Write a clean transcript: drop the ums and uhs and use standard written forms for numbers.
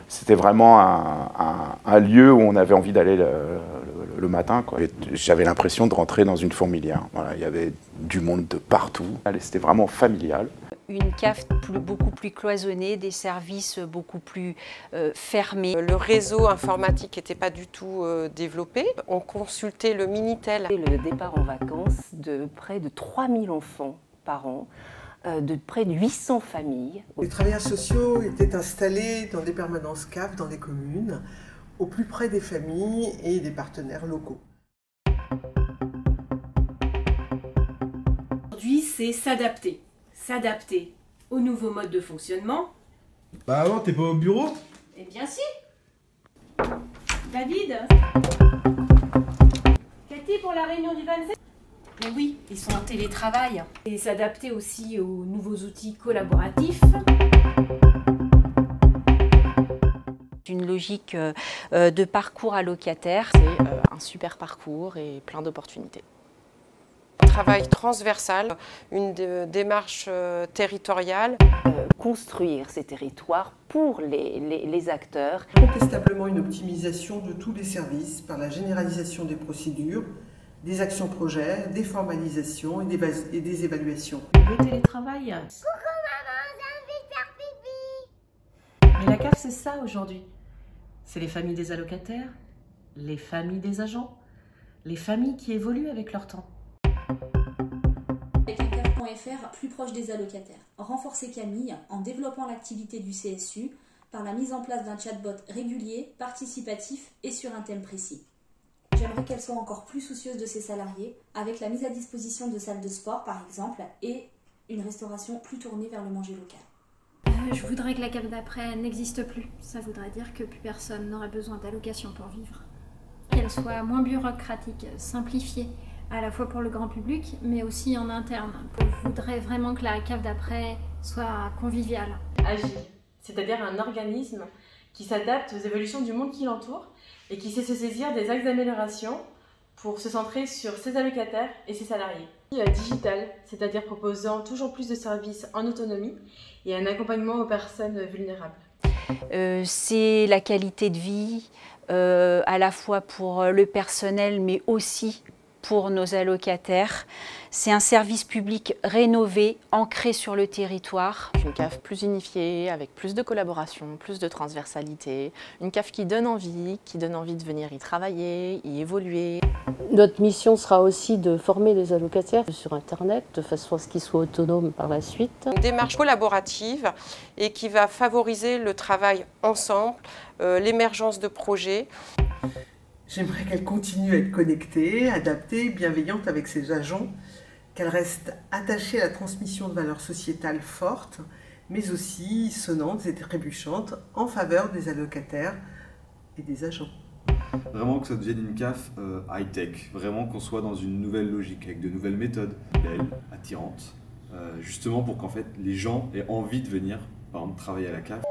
c'était vraiment un lieu où on avait envie d'aller le matin, quoi. J'avais l'impression de rentrer dans une fourmilière. Voilà, il y avait du monde de partout. C'était vraiment familial. Une cave beaucoup plus cloisonnée, des services beaucoup plus fermés. Le réseau informatique n'était pas du tout développé. On consultait le Minitel. Et le départ en vacances de près de 3000 enfants par an, de près de 800 familles. Les travailleurs sociaux étaient installés dans des permanences caves dans les communes, au plus près des familles et des partenaires locaux. Aujourd'hui, c'est s'adapter au nouveau mode de fonctionnement. Bah avant, t'es pas au bureau? Eh bien si. David, Cathy pour la réunion du 27. Mais oui, ils sont en télétravail. Et s'adapter aussi aux nouveaux outils collaboratifs. Une logique de parcours allocataire. C'est un super parcours et plein d'opportunités. Un travail transversal, une démarche territoriale. Construire ces territoires pour les acteurs. Incontestablement une optimisation de tous les services par la généralisation des procédures, des actions projets, des formalisations et des évaluations. Le télétravail. Coucou maman, j'ai envie de faire pipi. Mais la CAF, c'est ça aujourd'hui. C'est les familles des allocataires, les familles des agents, les familles qui évoluent avec leur temps. Avec un CAF.fr plus proche des allocataires. Renforcer Camille en développant l'activité du CSU par la mise en place d'un chatbot régulier, participatif et sur un thème précis. J'aimerais qu'elle soit encore plus soucieuse de ses salariés, avec la mise à disposition de salles de sport par exemple, et une restauration plus tournée vers le manger local. Je voudrais que la cave d'après n'existe plus. Ça voudrait dire que plus personne n'aurait besoin d'allocation pour vivre. Qu'elle soit moins bureaucratique, simplifiée, à la fois pour le grand public, mais aussi en interne. Je voudrais vraiment que la cave d'après soit conviviale. Agile, c'est-à-dire un organisme qui s'adapte aux évolutions du monde qui l'entoure et qui sait se saisir des axes d'amélioration pour se centrer sur ses allocataires et ses salariés. Digital, c'est-à-dire proposant toujours plus de services en autonomie et un accompagnement aux personnes vulnérables. C'est la qualité de vie, à la fois pour le personnel, mais aussi pour nos allocataires. C'est un service public rénové, ancré sur le territoire. Une CAF plus unifiée, avec plus de collaboration, plus de transversalité. Une CAF qui donne envie de venir y travailler, y évoluer. Notre mission sera aussi de former les allocataires sur Internet, de façon à ce qu'ils soient autonomes par la suite. Une démarche collaborative et qui va favoriser le travail ensemble, l'émergence de projets. J'aimerais qu'elle continue à être connectée, adaptée, bienveillante avec ses agents, qu'elle reste attachée à la transmission de valeurs sociétales fortes, mais aussi sonnantes et trébuchantes en faveur des allocataires et des agents. Vraiment que ça devienne une CAF high-tech, vraiment qu'on soit dans une nouvelle logique, avec de nouvelles méthodes, belles, attirantes, justement pour qu'en fait les gens aient envie de venir, par exemple, travailler à la CAF.